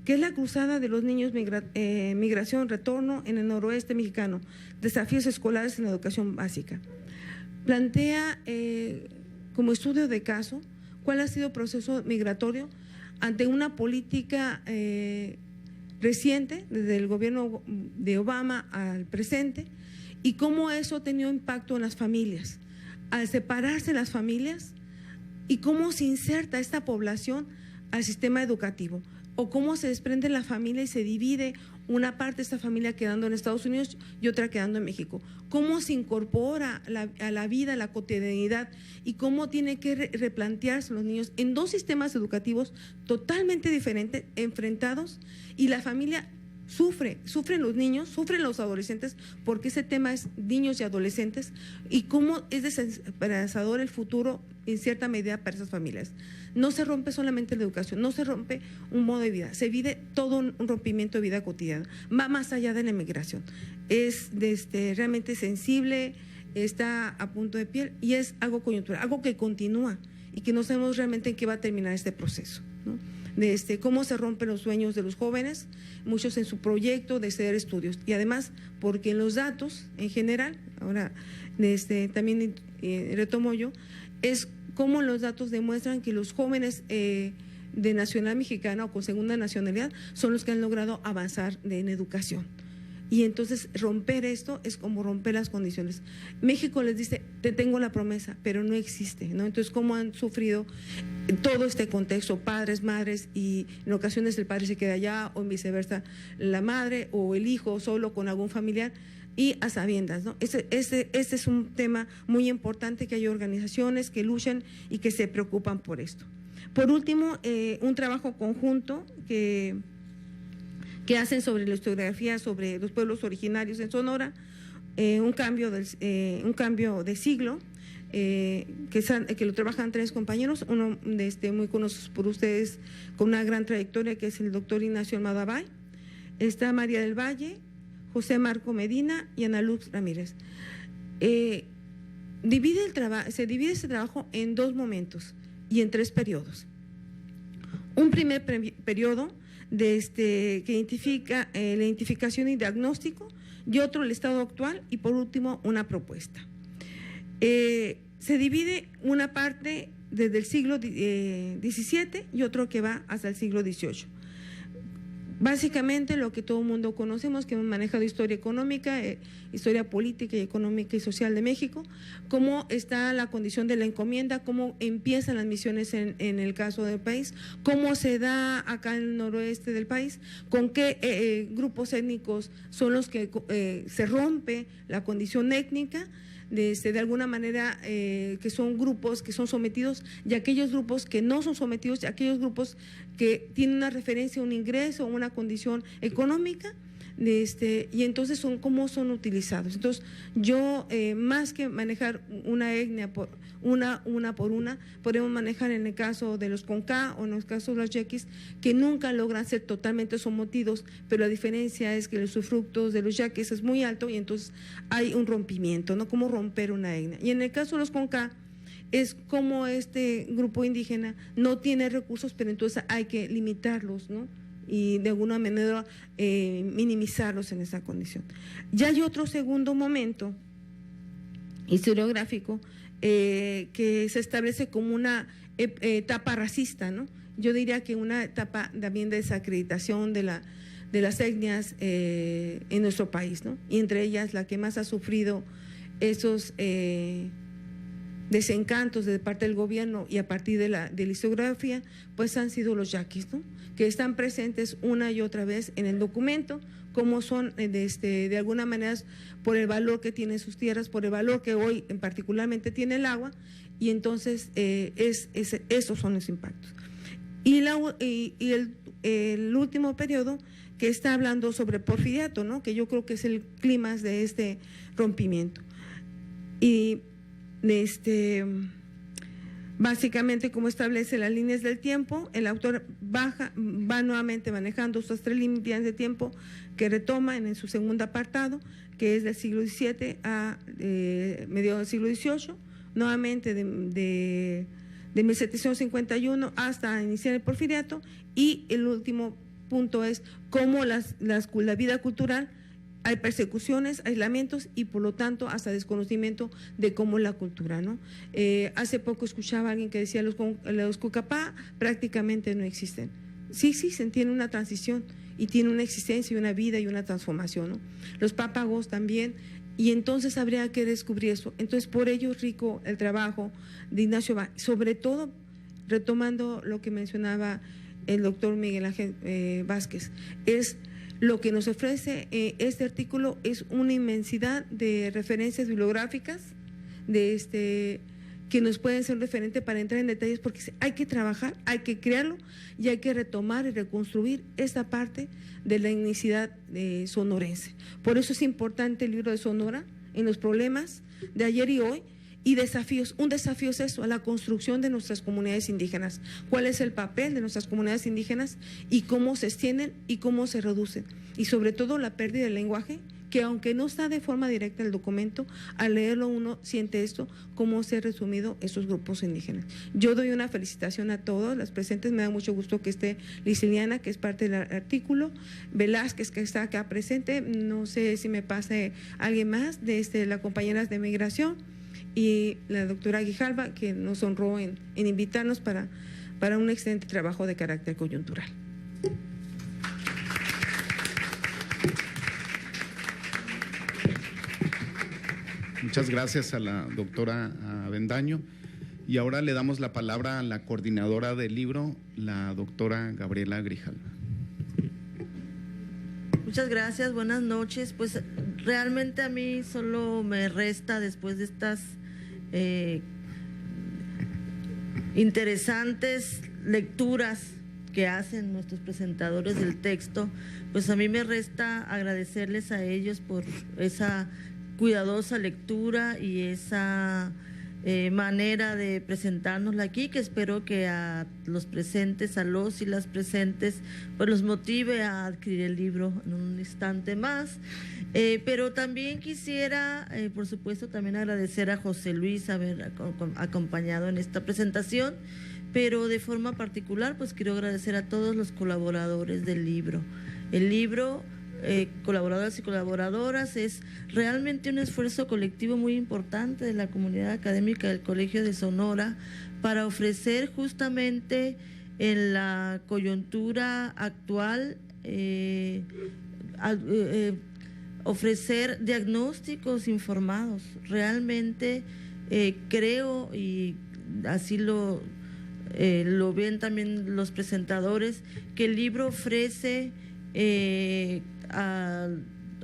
que es la cruzada de los niños migración, retorno en el noroeste mexicano, desafíos escolares en la educación básica. Plantea como estudio de caso cuál ha sido el proceso migratorio ante una política reciente, desde el gobierno de Obama al presente, y cómo eso ha tenido impacto en las familias. Al separarse las familias, y cómo se inserta esta población al sistema educativo, o cómo se desprende la familia y se divide una parte de esta familia quedando en Estados Unidos y otra quedando en México. Cómo se incorpora a la vida, a la cotidianidad, y cómo tiene que replantearse los niños en dos sistemas educativos totalmente diferentes, enfrentados, y la familia sufren los niños, sufren los adolescentes, porque ese tema es niños y adolescentes, y cómo es desesperanzador el futuro en cierta medida para esas familias. No se rompe solamente la educación, no se rompe un modo de vida, se vive todo un rompimiento de vida cotidiana, va más allá de la inmigración. Es realmente sensible, está a punto de piel, y es algo coyuntural, algo que continúa y que no sabemos realmente en qué va a terminar este proceso, ¿no? De cómo se rompen los sueños de los jóvenes, muchos en su proyecto de ceder estudios, y además porque en los datos en general, ahora también retomo yo, es cómo los datos demuestran que los jóvenes de nacional mexicana o con segunda nacionalidad son los que han logrado avanzar en educación. Y entonces romper esto es como romper las condiciones. México les dice, te tengo la promesa, pero no existe, ¿no? Entonces, ¿cómo han sufrido todo este contexto, padres, madres, y en ocasiones el padre se queda allá, o viceversa, la madre o el hijo solo con algún familiar, y a sabiendas, ¿no? Este es un tema muy importante, que hay organizaciones que luchan y que se preocupan por esto. Por último, un trabajo conjunto que hacen sobre la historiografía, sobre los pueblos originarios en Sonora, un cambio de siglo, que lo trabajan 3 compañeros, uno muy conocido por ustedes, con una gran trayectoria, que es el doctor Ignacio Almada Bay, está María del Valle, José Marco Medina y Ana Luz Ramírez. Se divide este trabajo en 2 momentos y en 3 periodos. Un primer periodo que identifica la identificación y diagnóstico, y otro el estado actual, y por último una propuesta. Se divide una parte desde el siglo XVII y otro que va hasta el siglo XVIII. Básicamente lo que todo el mundo conocemos, que hemos manejado historia económica, historia política y económica y social de México, cómo está la condición de la encomienda, cómo empiezan las misiones en el caso del país, cómo se da acá en el noroeste del país, con qué grupos étnicos son los que se rompe la condición étnica, de alguna manera que son grupos que son sometidos, y aquellos grupos que no son sometidos, y aquellos grupos que tienen una referencia, un ingreso, una condición económica, y entonces cómo son utilizados. Entonces yo, más que manejar una etnia por una por una, podemos manejar en el caso de los Conca o en el caso de los yaquis, que nunca logran ser totalmente sometidos, pero la diferencia es que los usufructos de los yaquis es muy alto, y entonces hay un rompimiento, ¿no? Cómo romper una etnia. Y en el caso de los Conca, es como este grupo indígena no tiene recursos, pero entonces hay que limitarlos, ¿no? y de alguna manera minimizarlos en esa condición. Ya hay otro segundo momento historiográfico que se establece como una etapa racista, ¿no? Yo diría que una etapa también de desacreditación de las etnias en nuestro país, ¿no? Y entre ellas la que más ha sufrido esos desencantos de parte del gobierno y a partir de la historiografía, pues han sido los yaquis, ¿no? Que están presentes una y otra vez en el documento, como son de alguna manera por el valor que tienen sus tierras, por el valor que hoy en particularmente tiene el agua, y entonces esos son los impactos. Y el último periodo que está hablando sobre porfiriato, ¿no? Que yo creo que es el clímax de este rompimiento. Y básicamente, como establece las líneas del tiempo, el autor va nuevamente manejando estas 3 líneas de tiempo que retoma en su segundo apartado, que es del siglo XVII a mediados del siglo XVIII, nuevamente de 1751 hasta iniciar el porfiriato, y el último punto es cómo la vida cultural, hay persecuciones, aislamientos y por lo tanto hasta desconocimiento de cómo la cultura, ¿no? Hace poco escuchaba a alguien que decía los Cucapá prácticamente no existen. Sí, tiene una transición y tiene una existencia y una vida y una transformación, ¿no? Los Pápagos también, y entonces habría que descubrir eso. Entonces por ello es rico el trabajo de Ignacio Vázquez, sobre todo retomando lo que mencionaba el doctor Miguel Ángel Vázquez, es lo que nos ofrece este artículo es una inmensidad de referencias bibliográficas que nos pueden ser referentes para entrar en detalles, porque hay que trabajar, hay que crearlo y hay que retomar y reconstruir esta parte de la etnicidad sonorense. Por eso es importante el libro de Sonora en los problemas de ayer y hoy, y desafíos. Un desafío es eso, a la construcción de nuestras comunidades indígenas. ¿Cuál es el papel de nuestras comunidades indígenas y cómo se extienden y cómo se reducen? Y sobre todo la pérdida del lenguaje, que aunque no está de forma directa en el documento, al leerlo uno siente esto, cómo se ha resumido esos grupos indígenas. Yo doy una felicitación a todos las presentes, me da mucho gusto que esté Liciliana, que es parte del artículo, Velázquez, que está acá presente, no sé si me pase alguien más, de las compañeras de migración, y la doctora Grijalva, que nos honró en invitarnos para un excelente trabajo de carácter coyuntural. Muchas gracias a la doctora Avendaño. Y ahora le damos la palabra a la coordinadora del libro, la doctora Gabriela Grijalva. Muchas gracias, buenas noches. Pues realmente a mí solo me resta, después de estas interesantes lecturas que hacen nuestros presentadores del texto, pues a mí me resta agradecerles a ellos por esa cuidadosa lectura y esa manera de presentárnosla aquí, que espero que a los presentes, a los y las presentes, pues los motive a adquirir el libro en un instante más. Pero también quisiera, por supuesto, también agradecer a José Luis haber acompañado en esta presentación, pero de forma particular, pues quiero agradecer a todos los colaboradores del libro. El libro, colaboradores y colaboradoras, es realmente un esfuerzo colectivo muy importante de la comunidad académica del Colegio de Sonora para ofrecer justamente en la coyuntura actual ofrecer diagnósticos informados. Realmente creo, y así lo ven también los presentadores, que el libro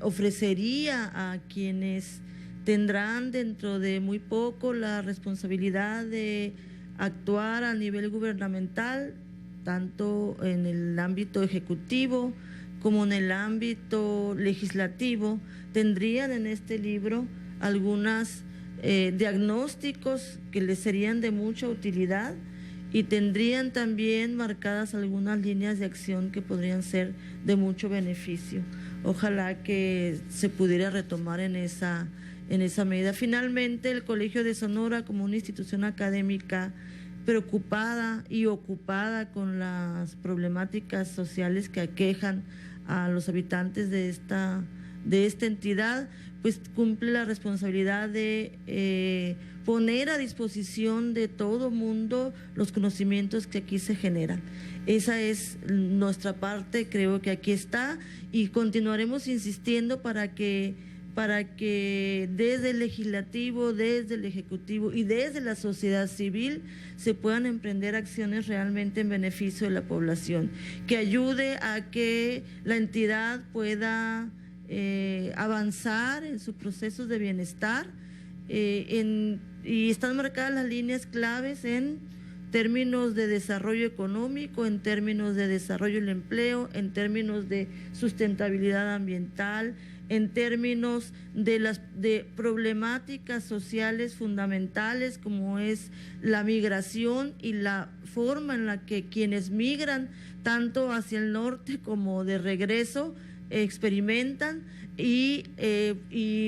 ofrecería a quienes tendrán dentro de muy poco la responsabilidad de actuar a nivel gubernamental, tanto en el ámbito ejecutivo como en el ámbito legislativo, tendrían en este libro algunos diagnósticos que les serían de mucha utilidad, y tendrían también marcadas algunas líneas de acción que podrían ser de mucho beneficio. Ojalá que se pudiera retomar en esa medida. Finalmente, el Colegio de Sonora, como una institución académica preocupada y ocupada con las problemáticas sociales que aquejan a los habitantes de esta entidad, pues cumple la responsabilidad de poner a disposición de todo mundo los conocimientos que aquí se generan. Esa es nuestra parte, creo que aquí está, y continuaremos insistiendo para que desde el legislativo, desde el ejecutivo y desde la sociedad civil se puedan emprender acciones realmente en beneficio de la población, que ayude a que la entidad pueda avanzar en sus procesos de bienestar, y están marcadas las líneas claves en términos de desarrollo económico, en términos de desarrollo del empleo, en términos de sustentabilidad ambiental, en términos de problemáticas sociales fundamentales como es la migración y la forma en la que quienes migran tanto hacia el norte como de regreso experimentan, y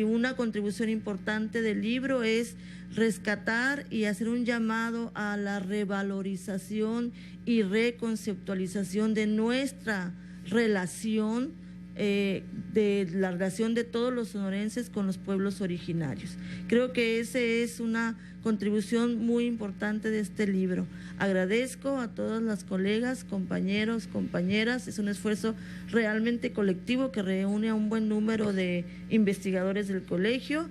una contribución importante del libro es rescatar y hacer un llamado a la revalorización y reconceptualización de nuestra relación, de la relación de todos los sonorenses con los pueblos originarios. Creo que esa es una contribución muy importante de este libro. Agradezco a todas las colegas, compañeros, compañeras. Es un esfuerzo realmente colectivo que reúne a un buen número de investigadores del colegio,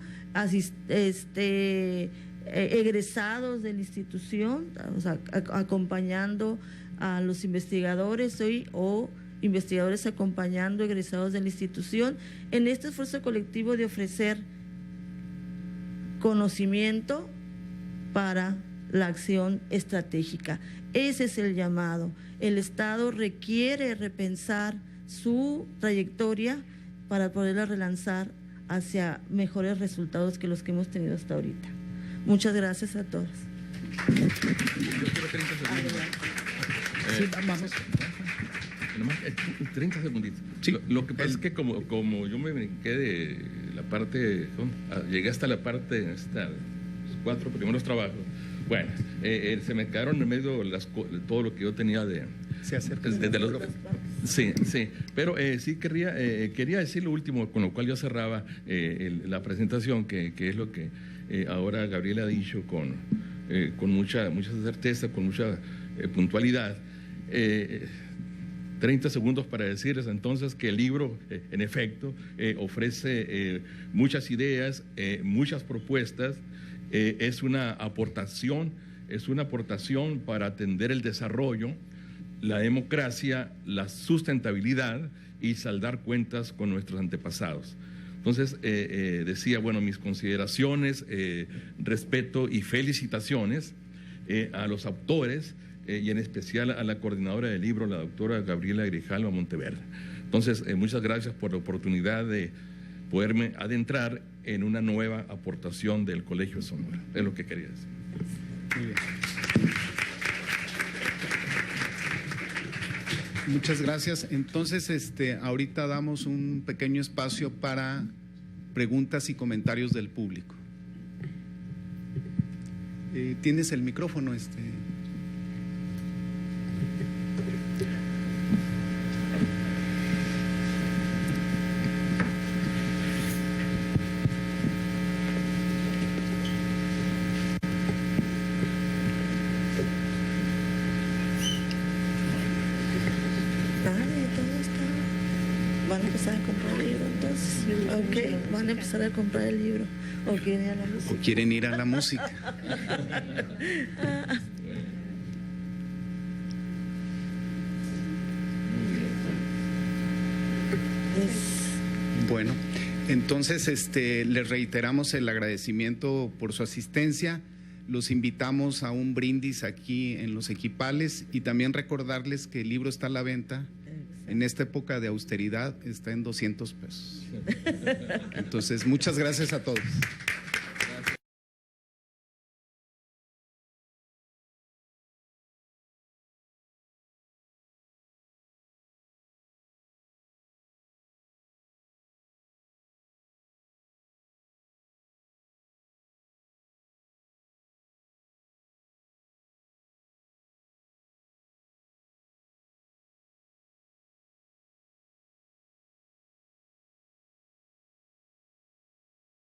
egresados de la institución, o sea, acompañando a los investigadores o investigadores acompañando egresados de la institución en este esfuerzo colectivo de ofrecer conocimiento para la acción estratégica. Ese es el llamado. El Estado requiere repensar su trayectoria para poderla relanzar hacia mejores resultados que los que hemos tenido hasta ahorita. Muchas gracias a todos. Yo quiero 30 segundos. Sí, vamos. 30 segunditos. Sí. Lo que pasa es que como yo me brinqué de la parte, llegué hasta la parte de los 4 primeros trabajos, bueno, se me quedaron en medio todo lo que yo tenía sí, pero sí quería decir lo último, con lo cual yo cerraba la presentación, que es lo que ahora Gabriela ha dicho con mucha certeza, con mucha puntualidad. 30 segundos para decirles entonces que el libro, en efecto, ofrece muchas ideas, muchas propuestas, es una aportación para atender el desarrollo, la democracia, la sustentabilidad y saldar cuentas con nuestros antepasados. Entonces, decía, bueno, mis consideraciones, respeto y felicitaciones a los autores, y en especial a la coordinadora del libro, la doctora Gabriela Grijalva Monteverde. Entonces, muchas gracias por la oportunidad de poderme adentrar en una nueva aportación del Colegio de Sonora. Es lo que quería decir. Muy bien. Muchas gracias. Entonces, ahorita damos un pequeño espacio para preguntas y comentarios del público. ¿Tienes el micrófono? ¿Van a empezar a comprar el libro entonces? Ok, van a empezar a comprar el libro. ¿O quieren ir a la música? ¿O quieren ir a la música? Bueno, entonces les reiteramos el agradecimiento por su asistencia. Los invitamos a un brindis aquí en Los Equipales y también recordarles que el libro está a la venta. En esta época de austeridad está en 200 pesos. Entonces, muchas gracias a todos.